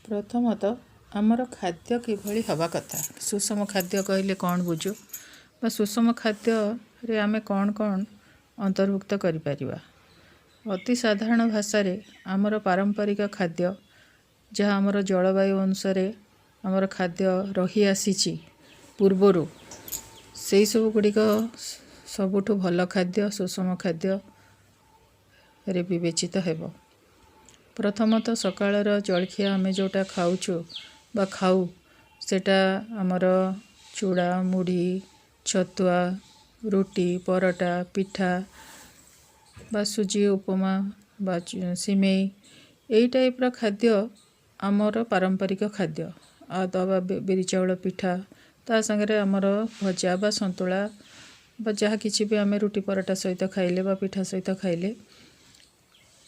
प्रथमतः आमर खाद्य किभଳି हवा कथा सुषम खाद्य कहले कौन बुझु बा सुषम खाद्य रे आमे कौन कौन अंतर्भुक्त करिपारिबा। अति साधारण भाषा रे आमर पारंपरिक खाद्य जहाँ आमर जलवायु अनुसार आमर खाद्य रही आसीची पूर्वरु से सब गुड़िक सबुठु भल खाद्य सुषम खाद्य रे विवेचित हेब। प्रथमतः सकाळर जलखिया आमे जोटा खाऊछु बा खाऊ सेटा आमर चूड़ा मुढ़ी छतुआ रुटी परोटा पिठा बा सुजी उपमा बा सिमेई यही टाइप्र खाद्य आमर पारंपरिक खाद्य आ दबा बिरी चाउल पिठा ता संगे आमर भजा बा संतुला बा जहाँ किसी भी आमे रुटी परोटा सहित खाइले बा पिठा सहित खाइले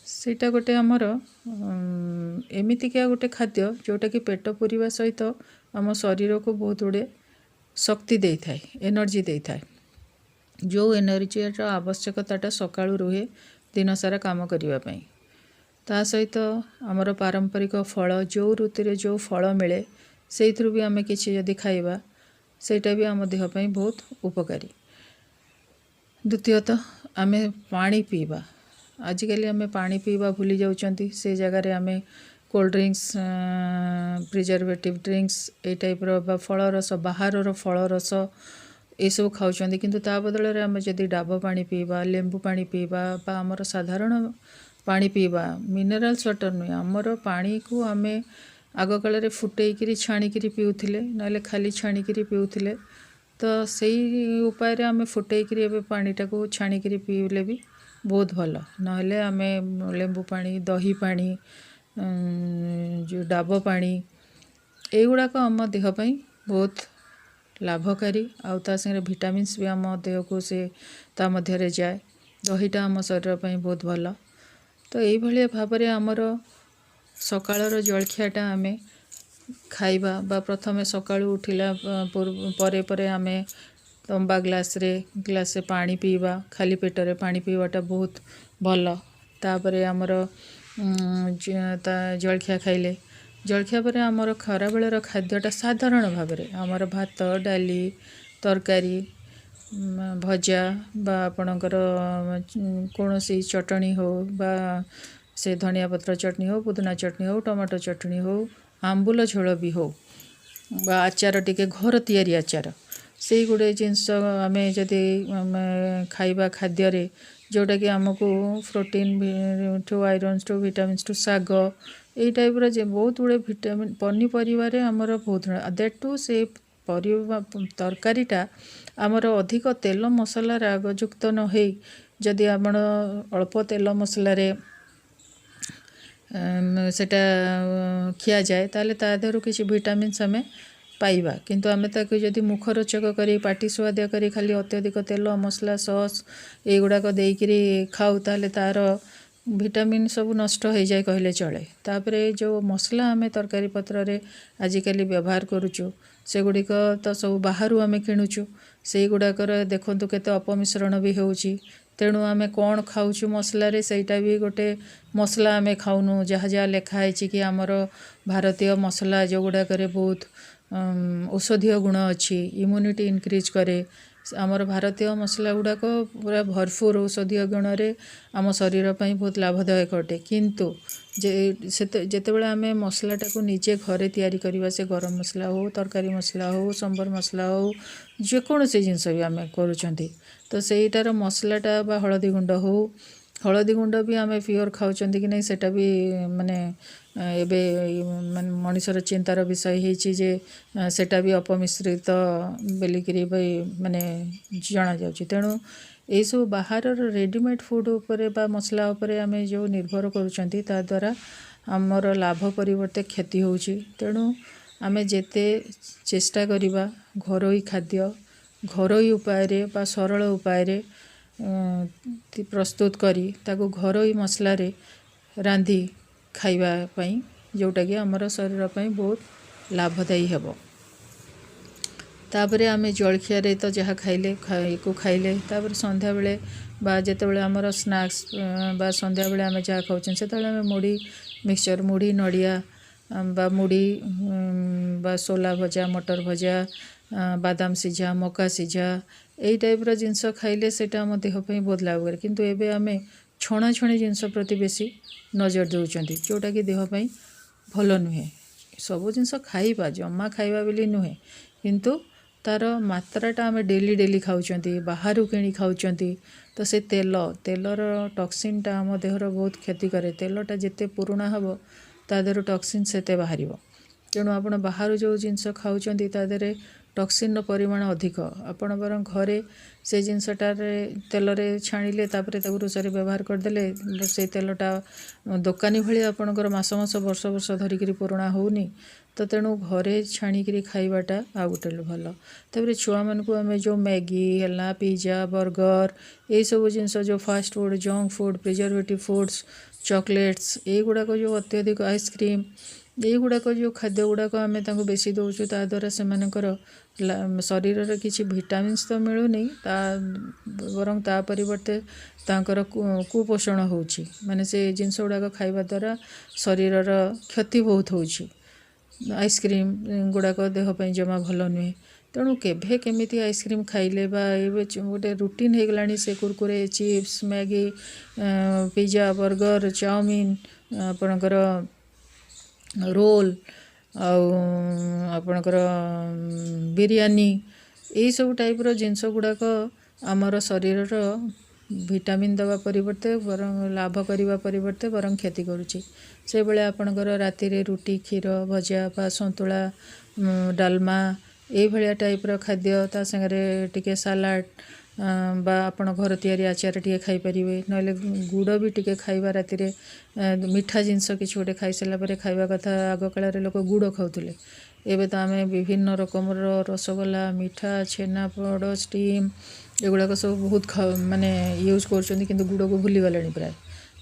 सेटा गोटे आमर एमितिका गोटे खाद्य जोटा कि पेट पूरिबा सहित आम शरीर को बहुत गुड़े शक्ति दे थाए एनर्जी दे थाए जो एनर्जी आवश्यकता सकाळु रुहे दिन सारा काम करिवा पई। ता सहित आमर पारंपरिक फल जो ऋतु जो फल मिले से भी आमे किछि यदि खाइबा सेटा भी आम देह पई बहुत उपकारी। द्वितीयतः आमे पानी पीबा आजिकल आमे पानी पीबा भूली जाउचंती से जगह रे आमे कोल्ड ड्रिंक्स प्रिजर्वेटिव ड्रिंक्स ए टाइप रो फल रस बाहर फल रस ये सब खाऊचंती किंतु ता बदल रे आमे जदि डाब पानी पीबा लेंबू पानी पीबा बा आमर साधारण पानी पीबा मिनरल्स वाटर नुहे आमर पानी को आमे आग काल रे फुटेइकिरी छाणिकिरी पिउथिले नले खाली छाणिकिरी पिउथिले तो सही उपाय रे आमे फुटेइकिरी एबे पानीटा को छाणिकिरी पीले भी बहुत भल नहले आमे लेंबू पानी दही पानी जो डाब पानी एगुड़ाक आम देह पई बहुत लाभकारी आउ संगे विटामिन्स भी आम देह को से ता मध्य रे जाए दहीटा आम शरीर पई बहुत भल। तो यही भाया भाव में आमर सकाळर जलखियाटा आमे खाइबा बा प्रथमे सकाळु उठिला परे परे आमे तंबा ग्लासे पानी पीवा खाली पेटरे पानी पीवाटा बहुत भल। तापरे आमर जलखिया खाइले जलखिया पर आमर खरा बेलर खाद्यटा साधारण भाव में आमर भात डाली तरकारी भजा बा आपणकर कौनसी चटनी हो बा से धनिया पत्र चटनी हो पुदीना चटनी हो टमाटो चटनी हो आंबुल झोल भी हो बा आचार टिके घर तैयारी आचार से गुड़े जिनस आमे जदि खाइबा खाद्य रे जोटा कि आमको प्रोटीन टू आयरन्स टू विटामिन्स टू साग यही टाइप रे बहुत गुड़े विटामिन पनीपरिवार आमर बहुत दैट टू से परिवा तरकारीटा आमर अधिक तेल मसला रागयुक्त न हो जदि आपण अल्प तेल मसला रे सेटा खिया जाए ताले ता देहरु किछि विटामिन्स आमे पाइबा किंतु आमे ताको जदि मुखरोचक करी पाटी स्वाद करी खाली अत्यधिक तेल मसला सॉस एगुड़ाक देइकिरी खाऊ ताले तार विटामिन सब नष्ट हो जाए कहले चले। तापरे जो मसला आमे तरकारी पत्र रे आजिकली व्यवहार करूचु सेगुड़िक तो सब बाहरु आमे किणुचु से गुड़ाकर देखंतु केते अपमिश्रण भी होउची तेणु आमे कौन खाऊचु मसला रे सेटा भी गोटे मसला आमे खाउनु जहाँ जहाँ लिखाई कि आमर भारतीय मसला जो गुड़ाक बहुत औषधीय गुण अच्छी इम्यूनिटी इनक्रीज करे आमर भारतीय मसला गुड़ाक पूरा भरपूर औषधीय गुण रे आम शरीर पई बहुत लाभदायक अटे किंतु जेते बेले आमे मसलाटा को निजे घरे तैयारी करबा से गरम मसला हो तरकारी मसला हो सांबर मसला हो जेकोसी जिनस भी आमे करूचंती तो सेटार मसलाटा बा हलदी गुंड भी आमे प्योर खाऊचंती कि नहीं सेटा भी माने एबे माने मनुष्यर चिंतार विषय होइछि जे सेटा भी अपमिश्रित बेलिकिरी भाई माने जाना जाउछि तेणु यही सब बाहर रेडीमेड फूड उपरे बा मसला उपरे आमे जो निर्भर करूचंती ता द्वारा आमर लाभ परिवर्ते क्षति होउछि तेणु आमे जेते चेष्टा करिबा घरोई खाद्य घरोई उपाय रे बा सरल उपाय रे प्रस्तुत करी ताको घरोई मसला रे रांधी खाइबा पई जोटा कि आमर शरीर पई बहुत लाभदायी हेबो। तापरे आमे जलखिया रे तो जहाँ खाइले खाइले तापर संध्या बेले बा जेते बेले आमर स्नैक्स बा संध्या बेले आमे जहाँ खाउछन सेते बेले आमे मुढ़ी मिक्सचर मुढ़ी नड़िया बा मुढ़ी बा सोला भजा मटर भजा बादाम सिझा मका सिझा यही टाइप्र जिनस खाइले सेटा आम देह पे बहुत लाभ करे किंतु एबे आमे छणाछणी जिनस प्रति बेसी नजर देउछंती जोटा कि देह पे भल नुहे सबु जिनस खाइबा जमा खाइबा बोली नुहे किंतु तार मात्राटा आम डेली डेली खाऊँच बाहर किणी खाऊँच तो से तेलर टॉक्सिनटा आम देहर बहुत क्षति करे तेलटा जिते पुराणा हम ता देहर टॉक्सिन सेते बाहर तेणु आप बाहर जो जिनस खाऊँच तादेह टॉक्सिन परिमाण अधिक आपण बरं घरे से जिनसटार तेल छाणिले रोषे व्यवहार करदे से तेलटा दोकानी भाई आपणकर मास मास वर्ष वर्ष धरिकी पुराणा होनी तो तेणु घरे छाणिकी खाइबाटा आ गोटे भल तापर छुआ मानक आम जो मैगी है पिज्जा बर्गर यही सब जिनस जो fast food junk food preservative foods chocolates ये गुड़ाक जो अत्यधिक आइसक्रीम ये गुड़ाक जो खाद्य गुड़ाक आम बेसी दौचु ता द्वारा से शरीर किसी विटामिन्स तो मिलूनी बरं ता परिवर्ते तांकर कुपोषण होची माने से जिनस गुड़ाक खाइबा द्वारा शरीर क्षति बहुत होची आइसक्रीम गुड़ाक देहपाई जमा भल नुहे तेणु केभे केमिति आइसक्रीम खाइले बा गोटे रुटीन हो गलानी से Kurkure chips Maggi pizza burger chowmein आपणकर रोल आपणकर बिरयानी यही सब टाइप्र जिनस गुड़ाक आमर शरीर विटामिन दवा परिवर्ते बरं लाभ करने परिवर्ते बरं क्षति करुच्ची से बेले आपणकर राति रे रुटी क्षीर भजा बा संतुला डालमा ये भाया टाइप्र खाद्य ता संगे टिके सालाड बा आपण घर तैयारी आचार टे खाई पारिबे नले गुड़ भी टिके खाइबा राति रे मीठा जिनस किछ गोटे खाई सारा पर खाइबा कथा आग काल लोक गुड़ खाऊले एबे तो आम विभिन्न रकम रसगोल्ला मीठा छेनापोड़ स्टीम एगुड़ाक सब बहुत माने यूज कर गुड़ को भूली गले प्राय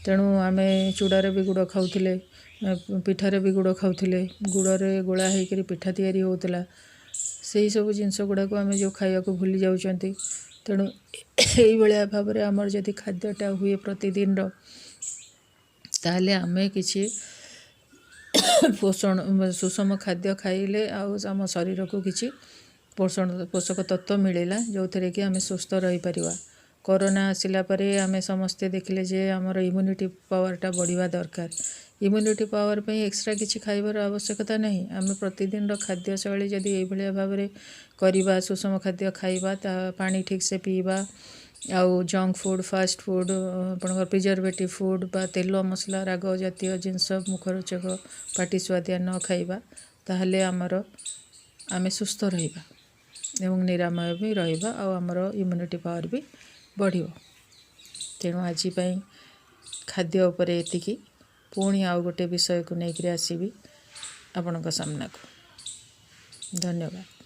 तेणु आम चूड़ारे भी गुड़ खाऊले पिठारे भी गुड़ खाऊले गुड़े गोला होकर पिठा तैयारी होता से सब जिनस गुड़ाक आम जो खाया को भूली जाऊँच तेणु यही भाव में आमर जदि खाद्यटा हुए प्रतिदिन ताहले आमे किछि पोषण सुषम खाद्य खाइले आम शरीर को किछि पोषक तत्व मिलला जो थे कि आम सुस्थ रही परिवा कोरोना आसिला परे आमे समस्ते देखले जे आमर इम्यूनिटी पावरटा बढ़िया दरकार इम्यूनिटी पावर पे एक्स्ट्रा किसी खाइबार आवश्यकता नहीं आम प्रतिदिन खाद्य शैली जदि यही भाव में करवा सुषम खाद्य खाइबा ता पानी ठीक से पीवा आउ जंक फूड फास्ट फूड आपंकर प्रिजर्वेटिव फूड बा तेल मसला राग जातीय जिनस मुखरोचक पाटी स्वादिया न खाइबा ताहले आमर आमे सुस्थ रहिबा एवं निरामय भी रहिबा आउ आमर इम्यूनिटी पावर भी बढ़िबो तेणु आज खाद्य उपरे एतिकी पुणी आउ गोटे विषय को लेकर आसबि आपण सामना को धन्यवाद।